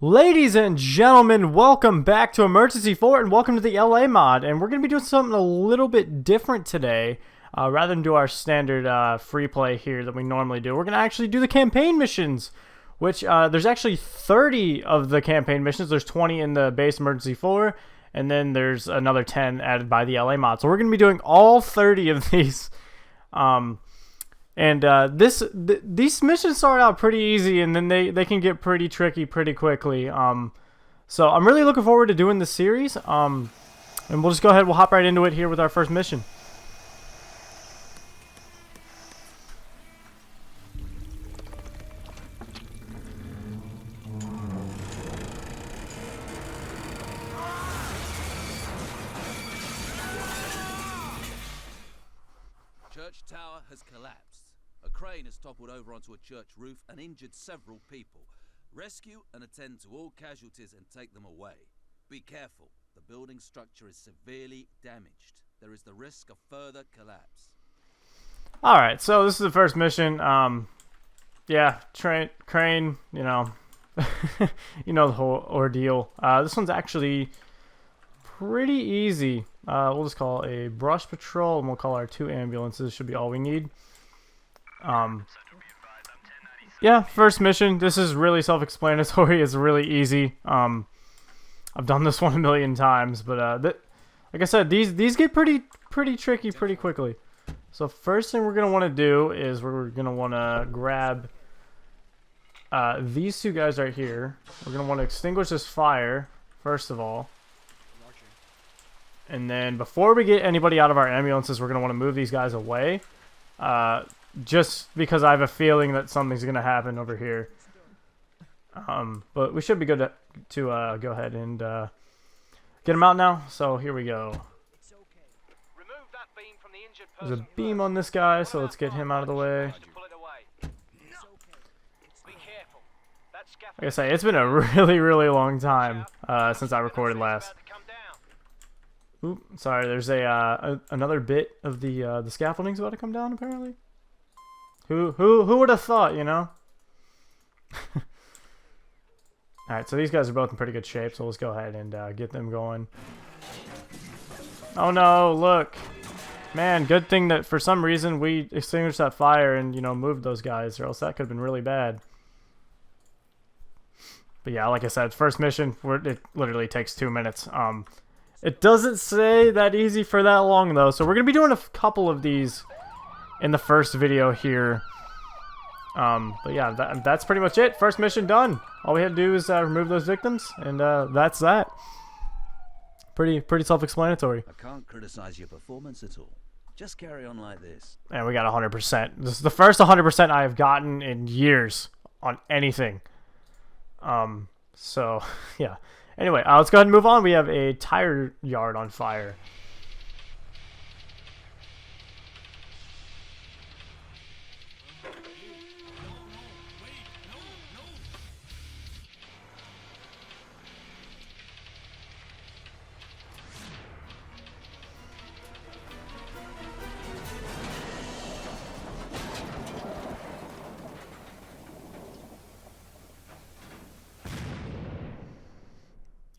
Ladies and gentlemen, welcome back to Emergency Fort and welcome to the LA mod. And we're going to be doing something a little bit different today. Rather than do our standard free play here that we normally do, we're going to actually do the campaign missions. Which, there's actually 30 of the campaign missions. There's 20 in the base Emergency 4. And then there's another 10 added by the LA mod. So we're going to be doing all 30 of these. These missions start out pretty easy, and then they can get pretty tricky pretty quickly. So I'm really looking forward to doing this series. And we'll just go ahead. We'll hop right into it here with our first mission. Church tower has collapsed. A crane has toppled over onto a church roof and injured several people. Rescue and attend to all casualties and take them away. Be careful. The building structure is severely damaged. There is the risk of further collapse. Alright, so this is the first mission. Yeah, crane, you know, you know the whole ordeal. This one's actually pretty easy. We'll just call a brush patrol, and we'll call our 2 ambulances. Should be all we need. Yeah, first mission. This is really self-explanatory. It's really easy. I've done this one a million times, but like I said, these get pretty tricky pretty quickly. So first thing we're gonna want to do is we're gonna want to grab these 2 guys right here. We're gonna want to extinguish this fire first of all. And then before we get anybody out of our ambulances, we're going to want to move these guys away. Just because I have a feeling that something's going to happen over here. But we should be good to go ahead and get them out now. So here we go. There's a beam on this guy, so let's get him out of the way. Like I say, it's been a really long time since I recorded last. Oop, sorry, there's another bit of the scaffolding's about to come down apparently. Who would have thought, you know? Alright, so these guys are both in pretty good shape, so let's go ahead and get them going. Oh no, look. Man, good thing that for some reason we extinguished that fire and, you know, moved those guys, or else that could have been really bad. But yeah, like I said, first mission, it literally takes 2 minutes. It doesn't say that easy for that long, though. So we're going to be doing a couple of these in the first video here. But yeah, that's pretty much it. First mission done. All we had to do is remove those victims, and that's that. Pretty self-explanatory. I can't criticize your performance at all. Just carry on like this. And we got 100%. This is the first 100% I have gotten in years on anything. So, yeah. Anyway, let's go ahead and move on. We have a tire yard on fire.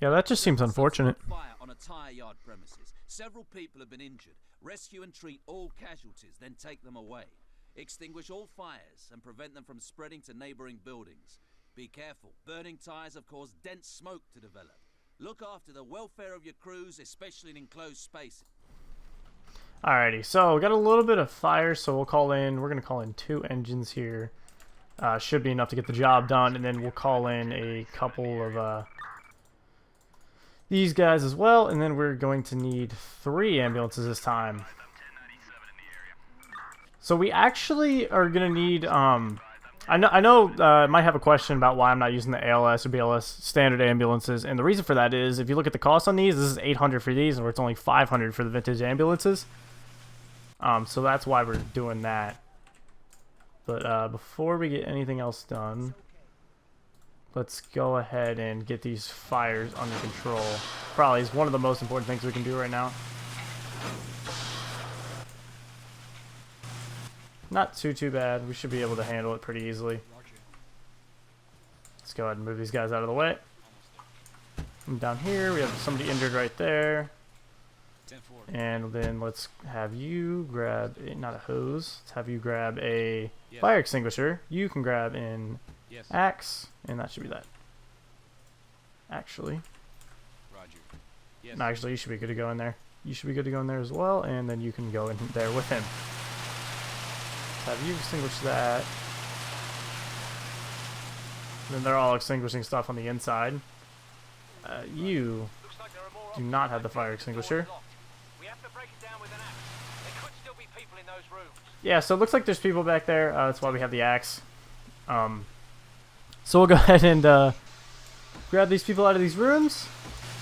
Yeah, that just seems unfortunate. Fire on a tire yard premises. Several people have been injured. Rescue and treat all casualties, then take them away. Extinguish all fires and prevent them from spreading to neighboring buildings. Be careful. Burning tires have caused dense smoke to develop. Look after the welfare of your crews, especially in enclosed spaces. Alrighty, so we got a little bit of fire, so we're going to call in 2 engines here. Should be enough to get the job done, and then we'll call in a couple of these guys as well, and then we're going to need 3 ambulances this time. So we actually are going to need, I know I might have a question about why I'm not using the ALS or BLS standard ambulances, and the reason for that is, if you look at the cost on these, this is $800 for these, and it's only $500 for the vintage ambulances. So that's why we're doing that. But before we get anything else done, let's go ahead and get these fires under control. Probably is one of the most important things we can do right now. Not too bad. We should be able to handle it pretty easily. Let's go ahead and move these guys out of the way. And down here, we have somebody injured right there. 10-4. And then let's have you grab, not a hose, let's have you grab a Yes. fire extinguisher. You can grab an Yes. axe, and that should be that. Actually, Roger. Yes. no, actually, you should be good to go in there. You should be good to go in there as well, and then you can go in there with him. Let's have you extinguish that. Then they're all extinguishing stuff on the inside. You do not have the fire extinguisher. Yeah, so it looks like there's people back there. That's why we have the axe. So we'll go ahead and grab these people out of these rooms.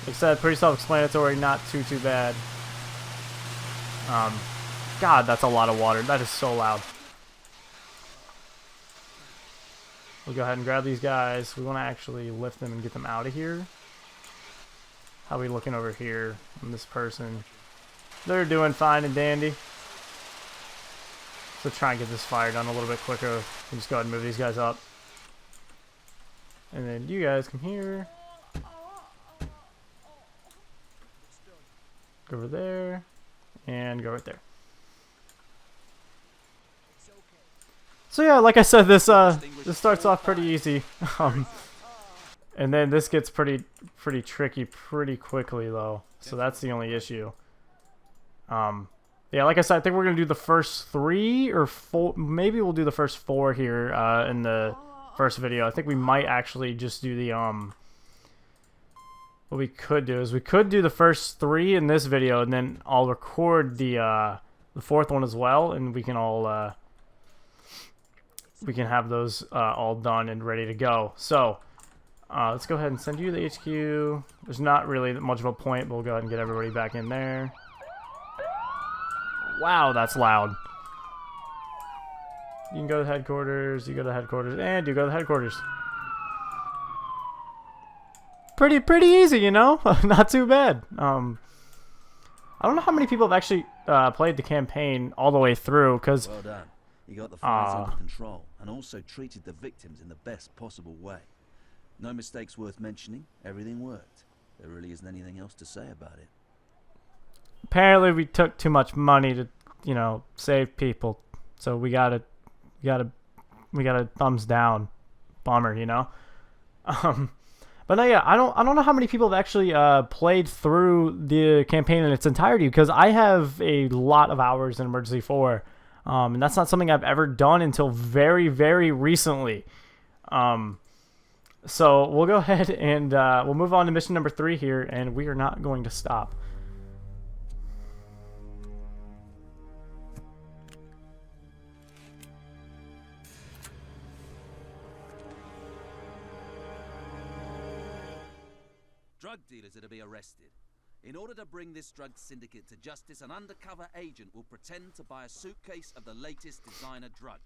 Like I said, pretty self-explanatory, not too bad. God, that's a lot of water. That is so loud. We'll go ahead and grab these guys. We want to actually lift them and get them out of here. How are we looking over here on this person? They're doing fine and dandy. So try and get this fire done a little bit quicker. We'll just go ahead and move these guys up. And then you guys come here. Go over there. And go right there. So yeah, like I said, this starts off pretty easy. And then this gets pretty tricky pretty quickly though. So that's the only issue. Yeah, like I said, I think we're gonna do the first 3 or 4. Maybe we'll do the first 4 here in the first video. I think we might actually just do the What we could do is we could do the first 3 in this video, and then I'll record the 4th one as well, and we can all we can have those all done and ready to go. So let's go ahead and send you to the HQ. There's not really much of a point, but we'll go ahead and get everybody back in there. Wow, that's loud. You can go to headquarters, you go to headquarters, and you go to headquarters. Pretty easy, you know? Not too bad. I don't know how many people have actually played the campaign all the way through, because... Well done. You got the fires under control and also treated the victims in the best possible way. No mistakes worth mentioning. Everything worked. There really isn't anything else to say about it. Apparently we took too much money to, you know, save people. So we got a thumbs down. Bummer, you know. But no, yeah, I don't know how many people have actually played through the campaign in its entirety, because I have a lot of hours in Emergency 4. And that's not something I've ever done until very, very recently. So we'll go ahead and we'll move on to mission number 3 here, and we are not going to stop. Drug dealers are to be arrested. In order to bring this drug syndicate to justice, an undercover agent will pretend to buy a suitcase of the latest designer drug.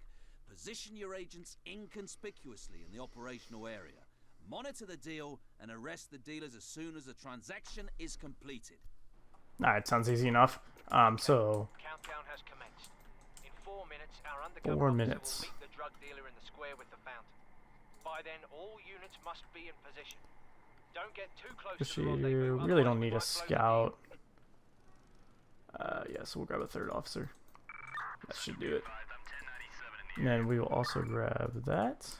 Position your agents inconspicuously in the operational area. Monitor the deal and arrest the dealers as soon as the transaction is completed. Alright, sounds easy enough. So... Countdown has commenced. In 4 minutes, our undercover 4 officer minutes. will meet the drug dealer in the square with the fountain. By then, all units must be in position. Don't get too close to the rendezvous. You really don't otherwise need we a might blow the scout. Yeah, so we'll grab a 3rd officer. That should do it. And then we will also grab that.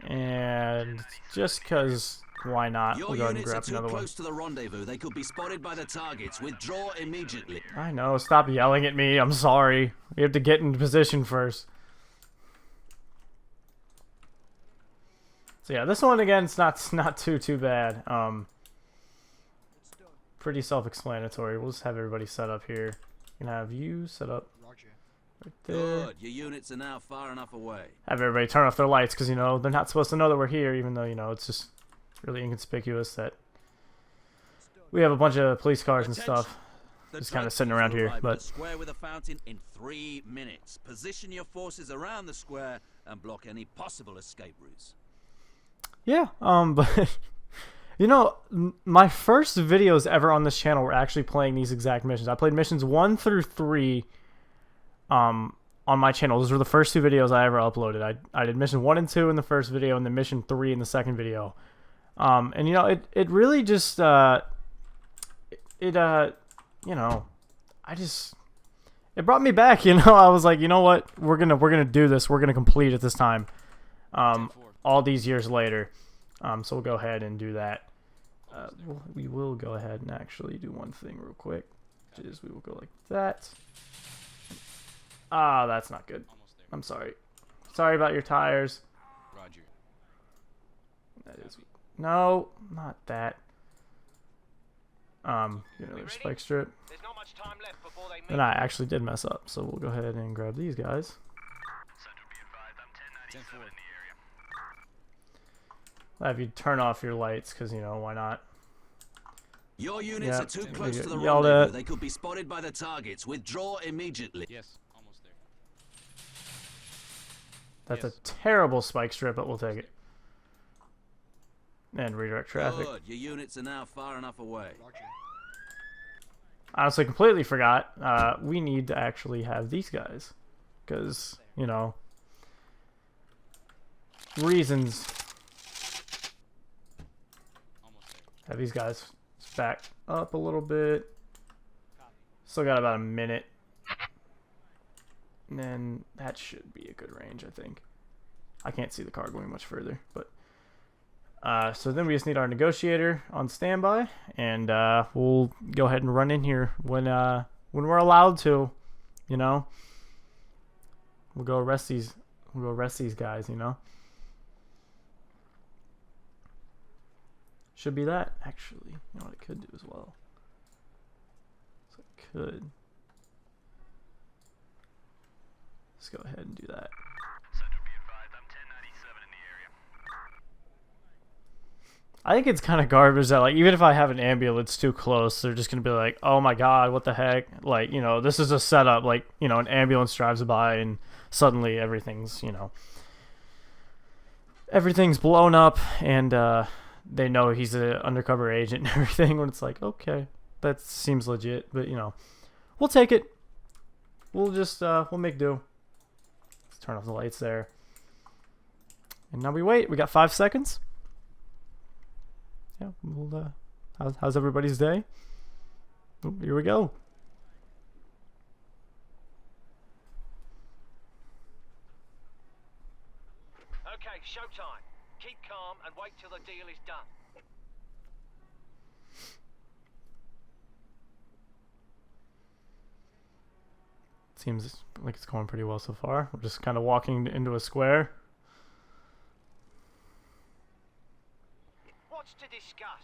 And just because, why not? Your We'll go ahead and units are grab too another one. close to the rendezvous. They could be spotted by the targets. Withdraw immediately. I know, stop yelling at me. I'm sorry. We have to get into position first. So yeah, this one again, it's not too bad. Pretty self-explanatory. We'll just have everybody set up here. You can have you set up right there. Good. Your units are now far enough away. Have everybody turn off their lights, because you know they're not supposed to know that we're here, even though you know it's just really inconspicuous that we have a bunch of police cars and stuff just kind of sitting around here. But the square with a fountain in 3 minutes. Position your forces around the square and block any possible escape routes. yeah, but you know, my first videos ever on this channel were actually playing these exact missions. I played missions 1 through 3 on my channel. Those were the first 2 videos I ever uploaded. I did mission 1 and 2 in the first video, and then mission 3 in the second video. And you know, it really just you know, it brought me back. You know, I was like, you know what, we're gonna do this. We're gonna complete it this time. All these years later. So we'll go ahead and do that. We will go ahead and actually do one thing real quick, which is we will go like that. Ah, that's not good. I'm sorry. Sorry about your tires. Roger. That is no, not that. Another spike strip. There's not much time left before they meet. And I actually did mess up, so we'll go ahead and grab these guys. 10-4. Have you turn off your lights, because, you know, why not? Your units Yeah, are too we close get to the yelled rendezvous. at. They could be spotted by the targets. Withdraw immediately. Yes, almost there. That's Yes. a terrible spike strip, but we'll take it. And redirect traffic. Good. Your units are now far enough away. I honestly completely forgot. We need to actually have these guys. Because, you know, reasons. Almost there. Have these guys back up a little bit. Still got about a minute. And then that should be a good range, I think. I can't see the car going much further, but so then we just need our negotiator on standby, and we'll go ahead and run in here when we're allowed to, you know. We'll go arrest these guys, you know. Should be that, actually. You know what I could do as well. So I could. Let's go ahead and do that. I think it's kind of garbage that, like, even if I have an ambulance too close, they're just going to be like, oh my god, what the heck? Like, you know, this is a setup. Like, you know, an ambulance drives by and suddenly everything's, you know, everything's blown up and they know he's an undercover agent and everything. When it's like, okay, that seems legit. But, you know, we'll take it. We'll just, we'll make do. Let's turn off the lights there. And now we wait. We got 5 seconds. Yeah, we'll, how's everybody's day? Oh, here we go. Okay, showtime. Keep calm and wait till the deal is done. Seems like it's going pretty well so far. We're just kind of walking into a square. What's to discuss?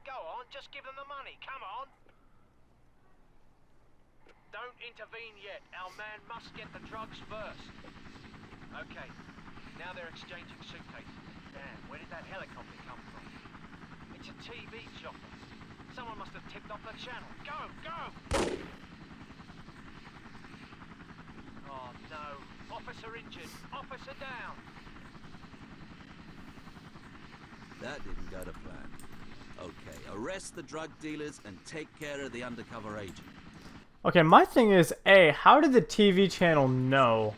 Go on, just give them the money. Come on. Don't intervene yet. Our man must get the drugs first. Okay. Now they're exchanging suitcases. Damn, where did that helicopter come from? It's a TV chopper. Someone must have tipped off the channel. Go, go! Oh no. Officer injured. Officer down. That didn't go to plan. Okay, arrest the drug dealers and take care of the undercover agent. Okay, my thing is, A, how did the TV channel know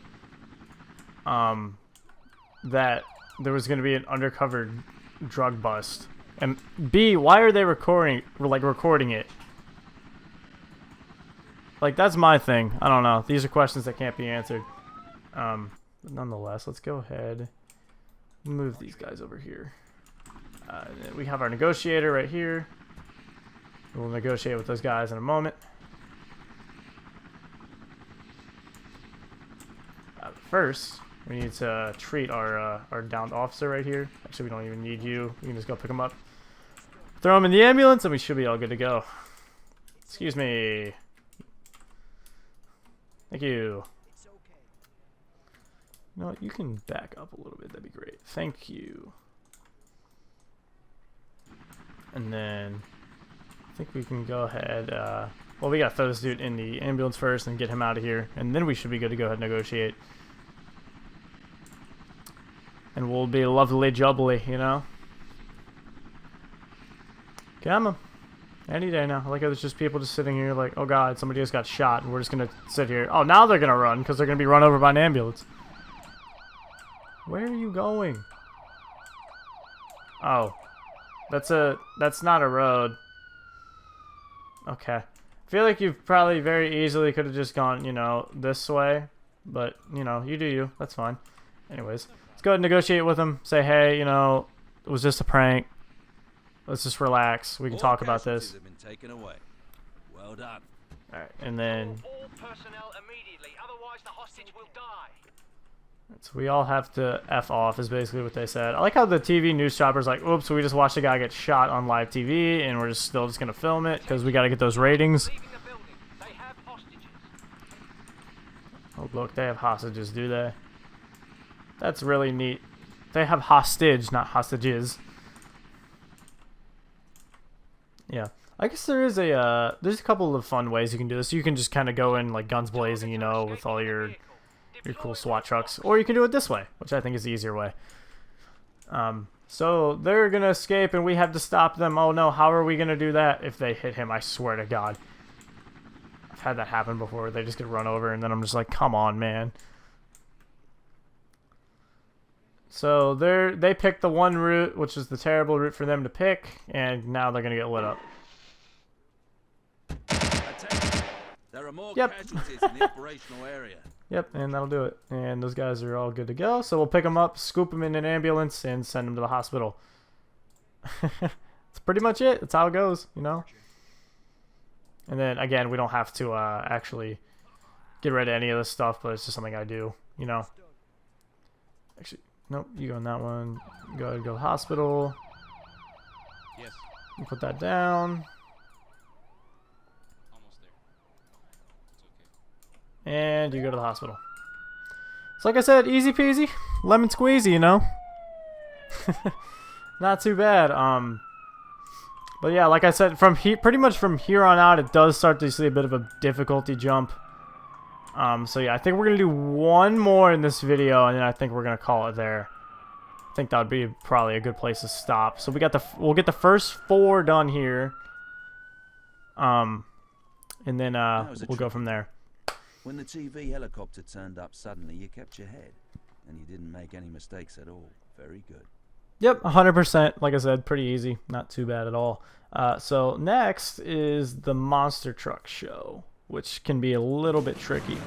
that there was going to be an undercover drug bust? And B, why are they recording it? Like, that's my thing. I don't know. These are questions that can't be answered. But nonetheless, let's go ahead and move these guys over here. We have our negotiator right here. We'll negotiate with those guys in a moment. First, we need to treat our downed officer right here. Actually, we don't even need you. We can just go pick him up. Throw him in the ambulance, and we should be all good to go. Excuse me. Thank you. You know what? You can back up a little bit. That'd be great. Thank you. And then I think we can go ahead. Well, we got to throw this dude in the ambulance first and get him out of here. And then we should be good to go ahead and negotiate. And we'll be lovely jubbly, you know? Come on. Any day now. I like how there's just people just sitting here like, oh god, somebody just got shot. And we're just going to sit here. Oh, now they're going to run because they're going to be run over by an ambulance. Where are you going? Oh. That's not a road. Okay. I feel like you probably very easily could have just gone, you know, this way. But, you know, you do you. That's fine. Anyways, let's go ahead and negotiate with him. Say, hey, you know, it was just a prank. Let's just relax. We can talk about this. Have been taken away. Well done. Alright, and then... All personnel immediately, otherwise the hostage will die. So we all have to F off is basically what they said. I like how the TV news chopper's like, oops, we just watched a guy get shot on live TV and we're just still just going to film it because we got to get those ratings. Leaving the building. They have hostages. Oh, look, they have hostages, do they? That's really neat. They have hostage, not hostages. Yeah. I guess there's a couple of fun ways you can do this. You can just kind of go in like guns blazing, you know, with all your cool SWAT trucks. Or you can do it this way, which I think is the easier way. So they're going to escape and we have to stop them. Oh no, how are we going to do that if they hit him? I swear to God. I've had that happen before. They just get run over and then I'm just like, come on, man. So they picked the one route, which is the terrible route for them to pick, and now they're going to get lit up. There are more casualties in the operational area. Yep, and that'll do it. And those guys are all good to go. So we'll pick them up, scoop them in an ambulance, and send them to the hospital. That's pretty much it. That's how it goes, you know? And then, again, we don't have to actually get rid of any of this stuff, but it's just something I do, you know? Actually, nope, you go on that one. Go ahead and go to the hospital. Yes. You put that down. Almost there. It's okay. And you go to the hospital. So like I said, easy peasy, lemon squeezy, you know? Not too bad. But yeah, like I said, pretty much from here on out, it does start to see a bit of a difficulty jump. So yeah, I think we're gonna do one more in this video, and then I think we're gonna call it there. I think that would be probably a good place to stop. So we'll get the first 4 done here. And then we'll go from there. When the TV helicopter turned up suddenly, you kept your head, and you didn't make any mistakes at all. Very good. Yep, 100%. Like I said, pretty easy. Not too bad at all. So next is the monster truck show, which can be a little bit tricky.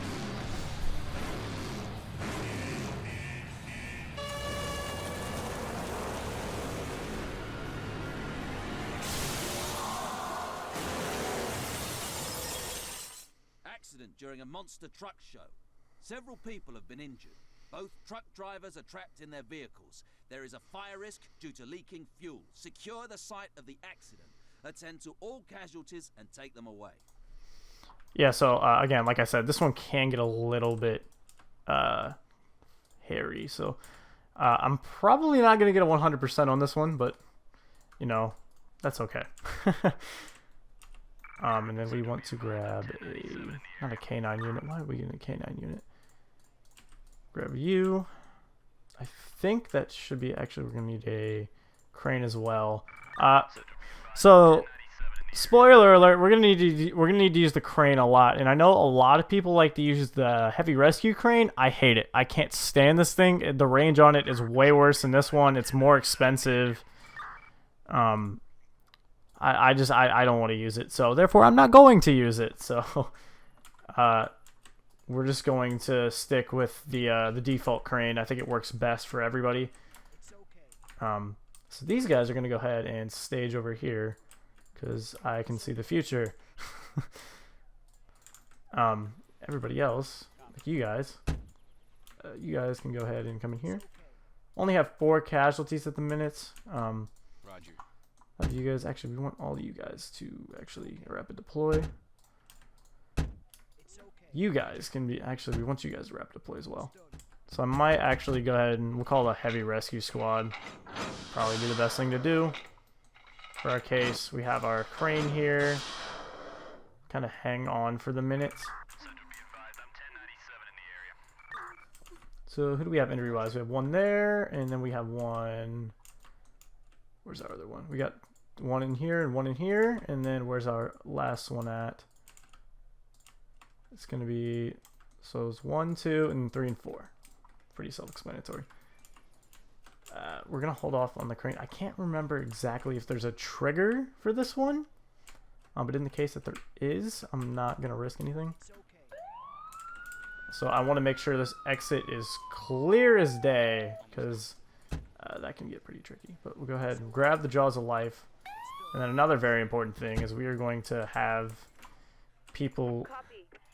Accident during a monster truck show. Several people have been injured. Both truck drivers are trapped in their vehicles. There is a fire risk due to leaking fuel. Secure the site of the accident. Attend to all casualties and take them away. Yeah, so again, like I said, this one can get a little bit hairy. So I'm probably not going to get a 100% on this one, but, you know, that's okay. And then we want to grab not a K9 unit. Why are we getting a K9 unit? Grab you. I think that should be, actually, we're going to need a crane as well. So spoiler alert, we're gonna need to use the crane a lot, and I know a lot of people like to use the heavy rescue crane. I hate it. I can't stand this thing. The range on it is way worse than this one. It's more expensive. I don't want to use it, so therefore I'm not going to use it. So we're just going to stick with the default crane. I think it works best for everybody. So these guys are gonna go ahead and stage over here, because I can see the future. Everybody else, like you guys can go ahead and come in here. Only have 4 casualties at the minute. Roger. You guys, actually, we want all of you guys to actually rapid deploy. You guys can be, actually, we want you guys to rapid deploy as well. So I might actually go ahead and we'll call it a heavy rescue squad. Probably be the best thing to do. For our case, we have our crane here. Kind of hang on for the minute. So who do we have injury-wise? We have one there, and then we have one... Where's our other one? We got one in here and one in here, and then where's our last one at? It's going to be... So it's 1, 2, and 3, and 4. Pretty self-explanatory. we're gonna hold off on the crane. I can't remember exactly if there's a trigger for this one, but in the case that there is, I'm not gonna risk anything. So I want to make sure this exit is clear as day, because that can get pretty tricky. But we'll go ahead and grab the Jaws of Life. And then another very important thing is we are going to have people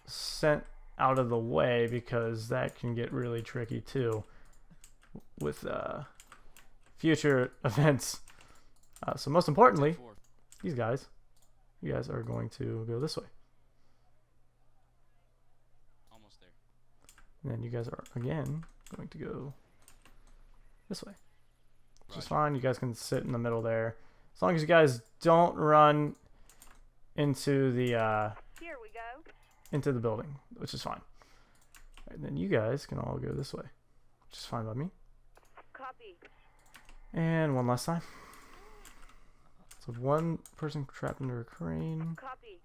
sent out of the way, because that can get really tricky too with future events. So most importantly, you guys are going to go this way. Almost there. And then you guys are, again, going to go this way. Which is fine. You guys can sit in the middle there. As long as you guys don't run into the Here we go. into the building, which is fine. And then you guys can all go this way, which is fine by me. Copy. And one last time. So one person trapped under a crane. Copy.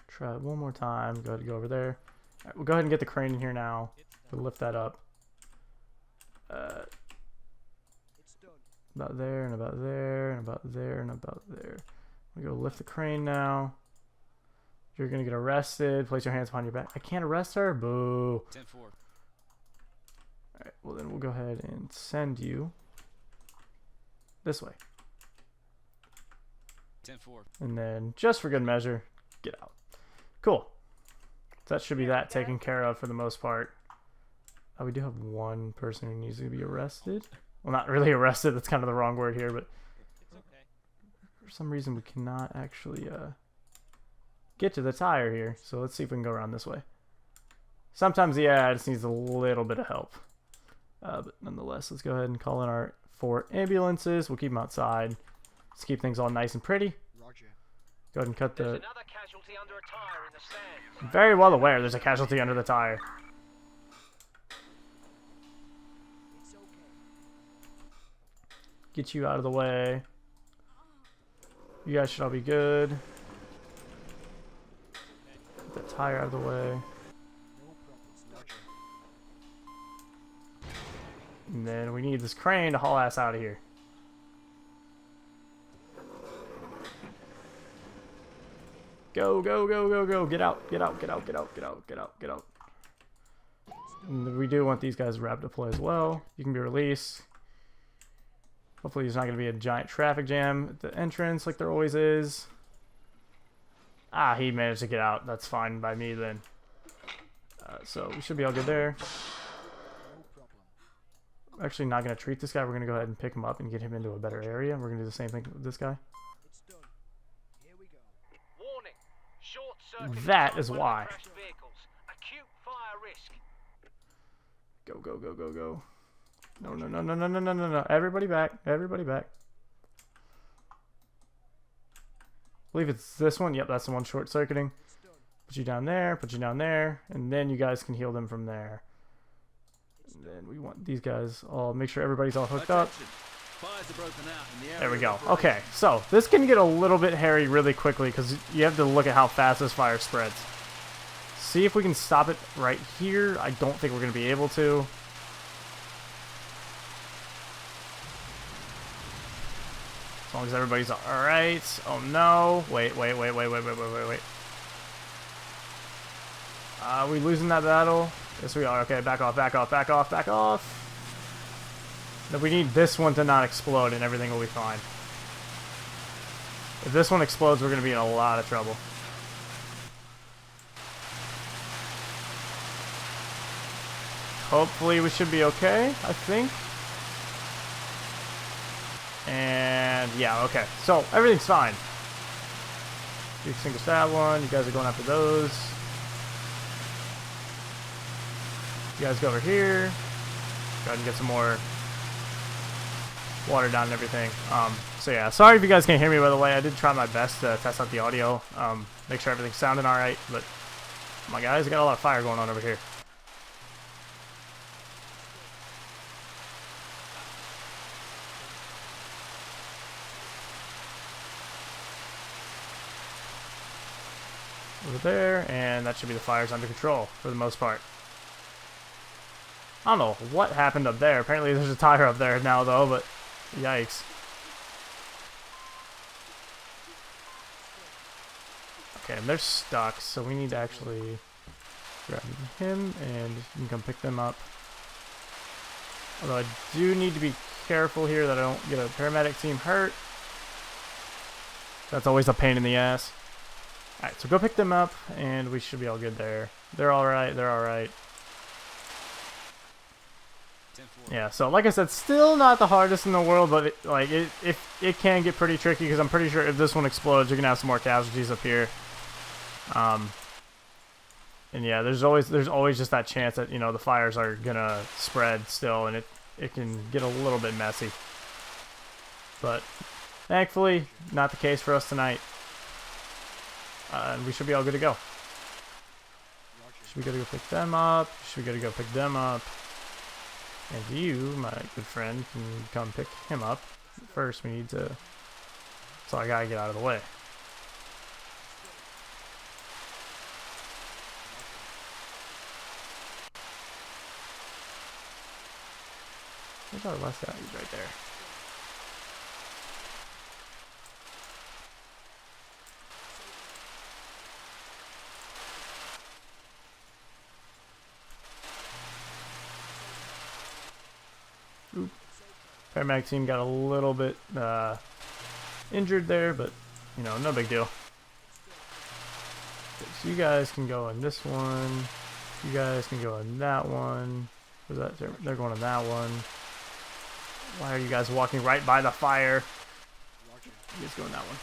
Try it one more time. Go ahead and go over there. All right, we'll go ahead and get the crane in here now. We'll lift that up. About there, and about there, and about there, and about there. We go lift the crane now. You're gonna get arrested. Place your hands behind your back. I can't arrest her. Boo. 10-4. Alright, well then we'll go ahead and send you this way. 10-4. And then, just for good measure, get out. Cool. So that should be that taken care of for the most part. Oh, we do have one person who needs to be arrested. Well, not really arrested. That's kind of the wrong word here, but It's okay. for some reason we cannot actually get to the tire here. So let's see if we can go around this way. Sometimes, yeah, it just needs a little bit of help. But nonetheless, let's go ahead and call in our 4 ambulances. We'll keep them outside. Let's keep things all nice and pretty. Roger. Go ahead and cut There's the... another casualty under a tire in the stands. I'm very well aware there's a casualty under the tire. It's okay. Get you out of the way. You guys should all be good. Get the tire out of the way. No problems. Roger. And then we need this crane to haul ass out of here. Go, go, go, go, go. Get out, get out, get out, get out, get out, get out, get out. And we do want these guys to rapid deploy as well. You can be released. Hopefully there's not going to be a giant traffic jam at the entrance like there always is. Ah, he managed to get out. That's fine by me then. So we should be all good there. No problem. We're actually not going to treat this guy. We're going to go ahead and pick him up and get him into a better area. We're going to do the same thing with this guy. It's done. Here we go. Warning. Short circuit. That inside is one of why. the crashed vehicles. Acute fire risk. Go, go, go, go, go. No, no, no, no, no, no, no, no, no. Everybody back. Everybody back. I believe it's this one. Yep, that's the one short circuiting. It's done. Put you down there. Put you down there. And then you guys can heal them from there. And then we want these guys all... Make sure everybody's all hooked up. Attention. Fires are broken out in the area. There we go. of operation. Okay, so this can get a little bit hairy really quickly because you have to look at how fast this fire spreads. See if we can stop it right here. I don't think we're going to be able to. As long as everybody's alright. Oh no. Wait. Are we losing that battle? Yes, we are. Okay, back off, back off, back off, back off. No, we need this one to not explode and everything will be fine. If this one explodes, we're going to be in a lot of trouble. Hopefully we should be okay, I think. And yeah, okay. So everything's fine. You extinguish that one. You guys are going after those. You guys go over here. Go ahead and get some more water down and everything. So yeah, sorry if you guys can't hear me, by the way. I did try my best to test out the audio. Make sure everything's sounding alright. But my guys, I got a lot of fire going on over here. Over there, and that should be the fires under control for the most part. I don't know what happened up there. Apparently there's a tire up there now, though, but yikes. Okay, and they're stuck, so we need to actually grab him, and you can come pick them up. Although I do need to be careful here that I don't get a paramedic team hurt. That's always a pain in the ass. Alright, so go pick them up, and we should be all good there. They're alright, they're alright. Yeah, so like I said, still not the hardest in the world, but it can get pretty tricky, because I'm pretty sure if this one explodes, you're going to have some more casualties up here. And yeah, there's always just that chance that, you know, the fires are going to spread still, and it can get a little bit messy. But thankfully, not the case for us tonight. And we should be all good to go. Should we go pick them up? Should we go pick them up? And you, my good friend, can come pick him up. First, we need to... So I gotta get out of the way. Where's our last guy? He's right there. Oop. Paramedic team got a little bit injured there, but you know, no big deal. Okay, so you guys can go in this one. You guys can go in that one. Where's that? They're going in that one. Why are you guys walking right by the fire? You guys go in that one.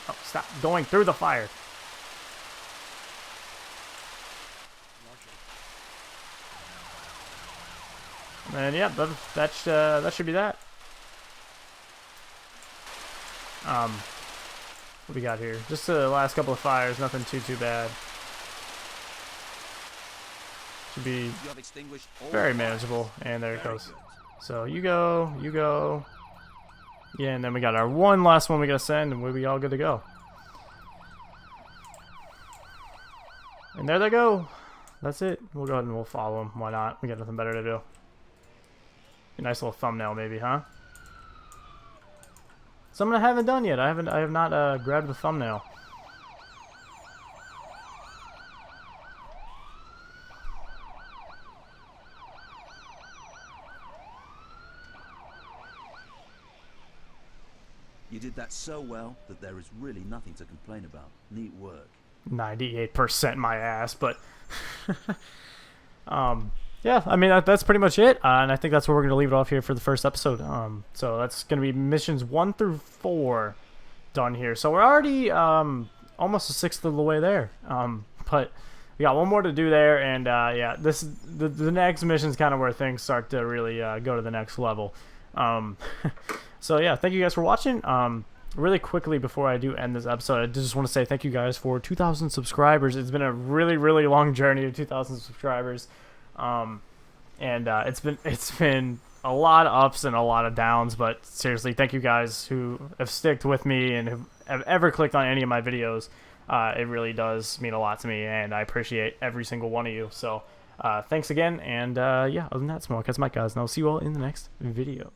Oh, stop going through the fire. And yeah, that should be that. What we got here? Just the last couple of fires, nothing too bad. Should be very manageable. And there it goes. So you go. Yeah, and then we got our one last one we gotta send, and we'll be all good to go. And there they go. That's it. We'll go ahead and we'll follow them. Why not? We got nothing better to do. A nice little thumbnail, maybe, huh? Something I haven't done yet. I have not grabbed the thumbnail. You did that so well that there is really nothing to complain about. Neat work. 98% my ass, but yeah, I mean that's pretty much it, and I think that's where we're gonna leave it off here for the first episode. So that's gonna be missions 1 through 4 done here. So we're already almost a sixth of the way there. But we got one more to do there, and yeah, the next mission is kind of where things start to really go to the next level. So yeah, thank you guys for watching. Really quickly before I do end this episode, I just want to say thank you guys for 2,000 subscribers. It's been a really long journey to 2,000 subscribers. It's been a lot of ups and a lot of downs, but seriously, thank you guys who have stuck with me and have ever clicked on any of my videos. It really does mean a lot to me, and I appreciate every single one of you. So thanks again, and yeah, other than that, it's WildcatsMike, guys, and I'll see you all in the next video.